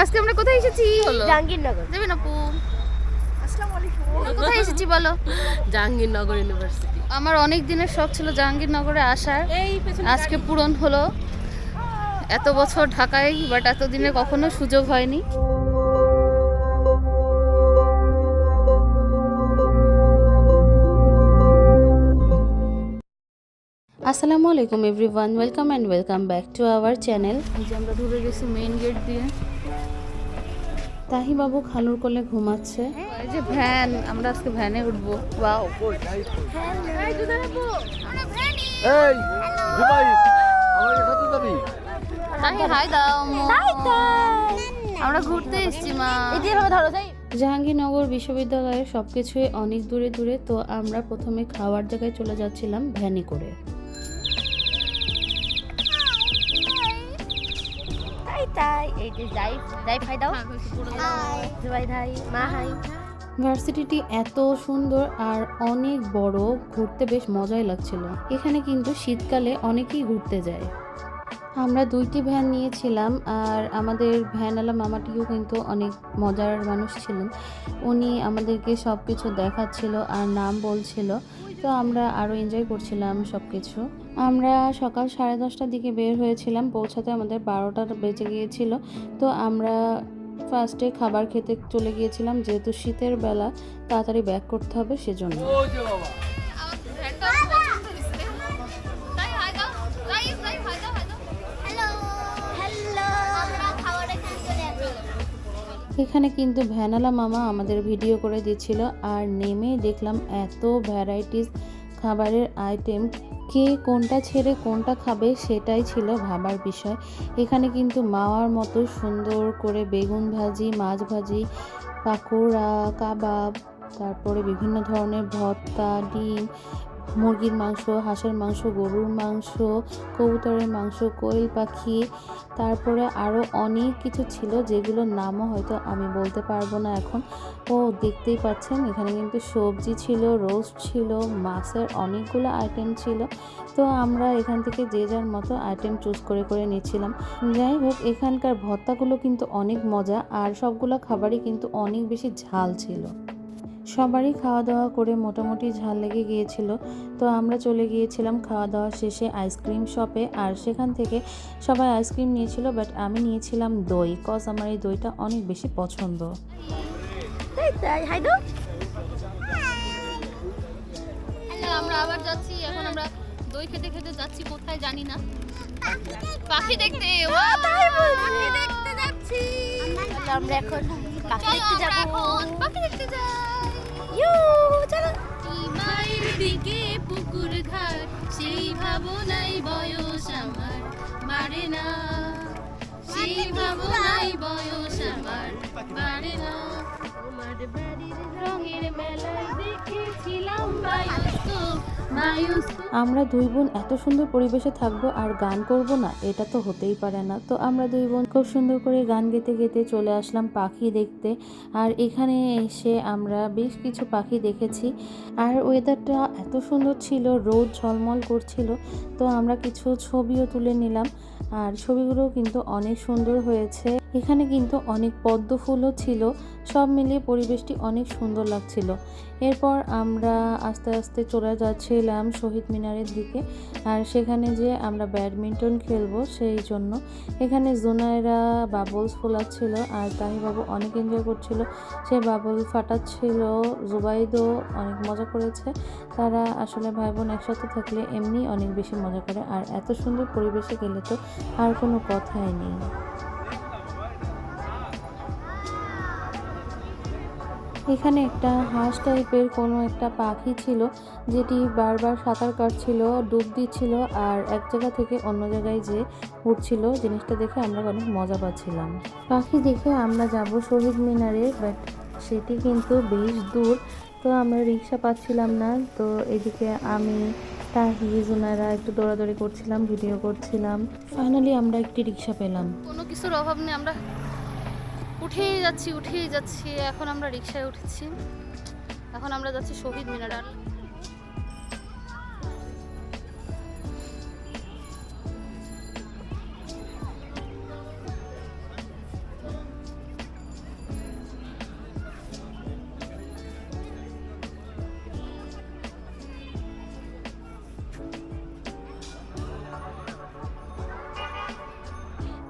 আজকে আমরা কোথায় এসেছি? জাহাঙ্গীরনগর। যাবেন আপু? আসসালামু আলাইকুম। কোথায় এসেছি বলো? জাহাঙ্গীরনগর ইউনিভার্সিটি। আমার অনেক দিনের শখ ছিল জাহাঙ্গীরনগরে আসার, আজকে পূরণ হলো। এত বছর ঢাকায়, বাট এতদিনে কখনো সুযোগ হয়নি। আসসালামু আলাইকুম everyone, welcome and welcome back to our channel. এই যে আমরা ঢুকে গেছি মেইন গেট দিয়ে। তাহি বাবু খালুর কোলে ঘুমাচ্ছে। এই যে ভ্যান, আমরা আজকে ভ্যানে উঠবো। ওয়াও, এই জুবাই আমাকে সাথে যাবি? তাহি হাই দাও। আমরা ঘুরতে এসেছি মা। জাহাঙ্গীরনগর বিশ্ববিদ্যালয়ের সবকিছুই অনেক দূরে দূরে, তো আমরা প্রথমে খাওয়ার জায়গায় চলে যাচ্ছিলাম ভ্যানে করে। ভার্সিটিটি এত সুন্দর আর অনেক বড়, ঘুরতে বেশ মজাই লাগছিল। এখানে কিন্তু শীতকালে অনেকেই ঘুরতে যায়। আমরা 2টি ভ্যান নিয়েছিলাম, আর আমাদের ভ্যানওয়ালা মামাটিও কিন্তু অনেক মজার মানুষ ছিলেন। উনি আমাদেরকে সব কিছু দেখাচ্ছিল আর নাম বলছিল, তো আমরা আরও এনজয় করছিলাম সব কিছু। আমরা সকাল 10:30টার দিকে বের হয়েছিলাম, পৌঁছাতে আমাদের 12টা বেজে গিয়েছিল। তো আমরা ফার্স্টে খাবার খেতে চলে গিয়েছিলাম, যেহেতু শীতের বেলা তাড়াতাড়ি ব্যাক করতে হবে সেজন্য। এখানে কিন্তু ভ্যানালা মামা আমাদের ভিডিও করে দিচ্ছিল, আর নেমে দেখলাম এত ভ্যারাইটিস খাবারের আইটেম। কে কোনটা ছেড়ে কোনটা খাবে সেটাই ছিল ভাবার বিষয়। এখানে কিন্তু মাওয়ার মতো সুন্দর করে বেগুন ভাজি, মাছ ভাজি, পাকোড়া, কাবাব, তারপরে বিভিন্ন ধরনের ভর্তা, ডিম, মুরগির মাংস, হাঁসের মাংস, গরুর মাংস, কবুতরের মাংস, কোয়েল পাখি, তারপরে আরও অনেক কিছু ছিল যেগুলোর নামও হয়তো আমি বলতে পারবো না এখন। ও দেখতেই পাচ্ছেন এখানে কিন্তু সবজি ছিল, রোস্ট ছিল, মাছের অনেকগুলো আইটেম ছিল। তো আমরা এখান থেকে যে যার মতো আইটেম চুজ করে করে নিচ্ছিলাম। যাই হোক, এখানকার ভর্তাগুলো কিন্তু অনেক মজা, আর সবগুলো খাবারই কিন্তু অনেক বেশি ঝাল ছিল। সবারই খাওয়া দাওয়া করে মোটামুটি ঝাল লেগে গিয়েছিল। তো আমরা চলে গিয়েছিলাম খাওয়া দাওয়া শেষে আইসক্রিম শপে, আর সেখান থেকে সবাই আইসক্রিম নিয়েছিল, বাট আমি নিয়েছিলাম দই, কজ আমার এই দইটা অনেক বেশি পছন্দ। আমরা আবার যাচ্ছি, এখন আমরা দই খেতে খেতে যাচ্ছি কোথায় জানি না, পাখি দেখতে। পাখি দেখতে যাচ্ছি আমরা এখন পাখি দেখতে যাব। পাখি দেখতে যাই। মায়ের দিকে পুকুর ঘাট, সেই ভাবনাই বয়স আমার বাড়ে না, সেই ভাবনাই বয়স আমার বাড়ে না। তোমার বাড়ির রঙের মেলায় দেখেছিলাম বায়ুস্কোপ। আমরা 2 বোন এত সুন্দর পরিবেশে থাকবো আর গান করব না, এটা তো হতেই পারে না। তো আমরা 2 বোন খুব সুন্দর করে গান গেতে গেতে চলে আসলাম পাখি দেখতে। আর এখানে এসে আমরা বেশ কিছু পাখি দেখেছি, আর ওয়েদারটা এত সুন্দর ছিল, রোদ ঝলমল করছিল। তো আমরা কিছু ছবিও তুলে নিলাম, আর ছবিগুলো কিন্তু অনেক সুন্দর হয়েছে। এখানে কিন্তু অনেক পদ্ম ফুলও ছিল, সব মিলিয়ে পরিবেশটি অনেক সুন্দর লাগছিল। এরপর আমরা আস্তে আস্তে চলে যাচ্ছিলাম শহীদ মিনারের দিকে, আর সেখানে যে আমরা ব্যাডমিন্টন খেলবো সেই জন্য এখানে জুনাইরা বাবলস ফোলাচ্ছিল, আর তাহিবাবু অনেক এনজয় করছিল, সে বাবল ফাটাচ্ছিল। জুবাইদও অনেক মজা করেছে। তারা আসলে ভাই বোন একসাথে থাকলে এমনি অনেক বেশি মজা করে, আর এত সুন্দর পরিবেশে গেলে তো আর কোনো কথাই নেই। এখানে একটা হাঁস টাইপের কোনো একটা পাখি ছিল, যেটি বারবার সাঁতার কাটছিল, ডুব দিচ্ছিল, আর এক জায়গা থেকে অন্য জায়গায় যে উঠছিল। জিনিসটা দেখে আমরা অনেক মজা পাচ্ছিলাম। পাখি দেখে আমরা যাব শহীদ মিনারে, বাট সেটি কিন্তু বেশ দূর, তো আমরা রিক্সা পাচ্ছিলাম না। তো এদিকে আমি, তাহি, জুনাইরা একটু দৌড়াদৌড়ি করছিলাম, ভিডিও করছিলাম। ফাইনালি আমরা একটি রিক্সা পেলাম। কোনো কিছুর অভাব নেই, আমরা উঠেই যাচ্ছি। এখন আমরা রিক্সায় উঠেছি, এখন আমরা যাচ্ছি শহীদ মিনার।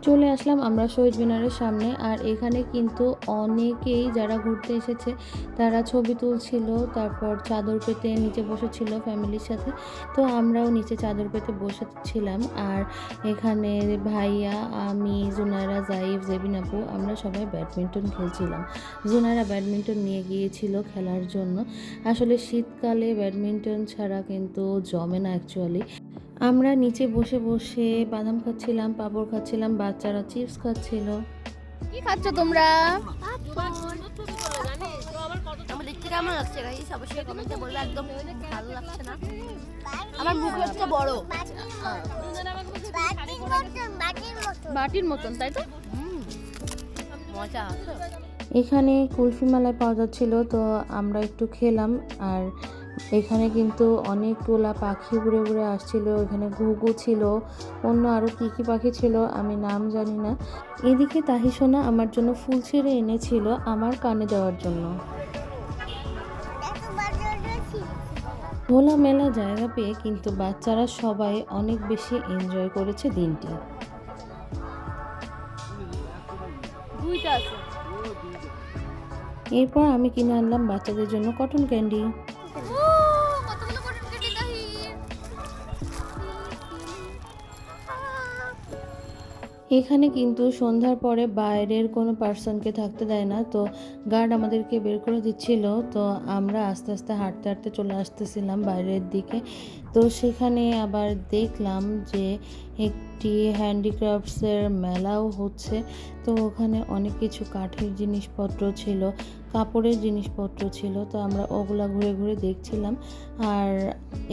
চলে আসলাম আমরা শহীদ মিনারের সামনে। আর এখানে কিন্তু অনেকেই যারা ঘুরতে এসেছে তারা ছবি তুলছিল, তারপর চাদর পেতে নিচে বসেছিল ফ্যামিলির সাথে। তো আমরাও নিচে চাদর পেতে বসেছিলাম। আর এখানে ভাইয়া, আমি, জুনায়রা, জাইফ, জেবিন আপু আমরা সবাই ব্যাডমিন্টন খেলছিলাম। জুনায়রা ব্যাডমিন্টন নিয়ে গিয়েছিল খেলার জন্য। আসলে শীতকালে ব্যাডমিন্টন ছাড়া কিন্তু জমে না অ্যাকচুয়ালি। আমরা নিচে বসে বসে বাদাম খাচ্ছিলাম, পাঁপড় খাচ্ছিলাম, বাচ্চারা চিপস খাচ্ছিল। কি খাচ্ছ তোমরা? আমার দেখতে কেমন লাগছে গাইস অবশ্যই কমেন্টে বলবে। একদম ভালো লাগছে না, আমার মুখ হচ্ছে বড় বাটির মতন, তাই তো? মজা আছে। এখানে কুলফি মালাই পাওয়া যাচ্ছিল, তো আমরা একটু খেলাম। আর এখানে কিন্তু অনেকগুলা পাখি উড়ে উড়ে আসছিল। এখানে ঘুঘু ছিল, অন্য আরও কী কী পাখি ছিল আমি নাম জানি না। এদিকে তাহিসোনা আমার জন্য ফুল ছিঁড়ে এনেছিল আমার কানে দেওয়ার জন্য। খোলামেলা জায়গা পেয়ে কিন্তু বাচ্চারা সবাই অনেক বেশি এনজয় করেছে দিনটি। দুইটা আছে। এরপর আমি কিনে আনলাম বাচ্চাদের জন্য কটন ক্যান্ডি। এখানে কিন্তু সন্ধ্যার পরে বাইরের কোনো পার্সনকে থাকতে দেয় না, তো গার্ড আমাদেরকে বের করে দিচ্ছিল। তো আমরা আস্তে আস্তে হাঁটতে হাঁটতে চলে আসতেছিলাম বাইরের দিকে। তো সেখানে আবার দেখলাম যে একটি হ্যান্ডিক্রাফটসের মেলাও হচ্ছে। তো ওখানে অনেক কিছু কাঠের জিনিসপত্র ছিল, কাপড়ের জিনিসপত্র ছিল। তো আমরা ওগুলা ঘুরে ঘুরে দেখছিলাম আর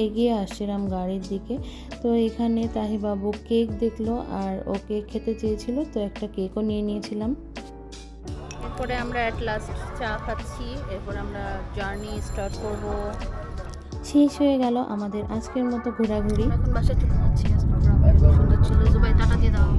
এগিয়ে আসছিলাম গাড়ির দিকে। তো এখানে তাহিবাবু কেক দেখলো আর ও কেক খেতে চেয়েছিল, তো একটা কেকও নিয়ে নিয়েছিলাম। এরপরে আমরা অ্যাট লাস্ট চা খাচ্ছি। এরপর আমরা জার্নি স্টার্ট করব। শেষ হয়ে গেল আমাদের আজকের মতো ঘোরাঘুরি। এখন বাসায় চলে যাচ্ছি। আজকে প্রোগ্রাম সুন্দর ছিল। জুবাই টাটা দিয়ে দাও।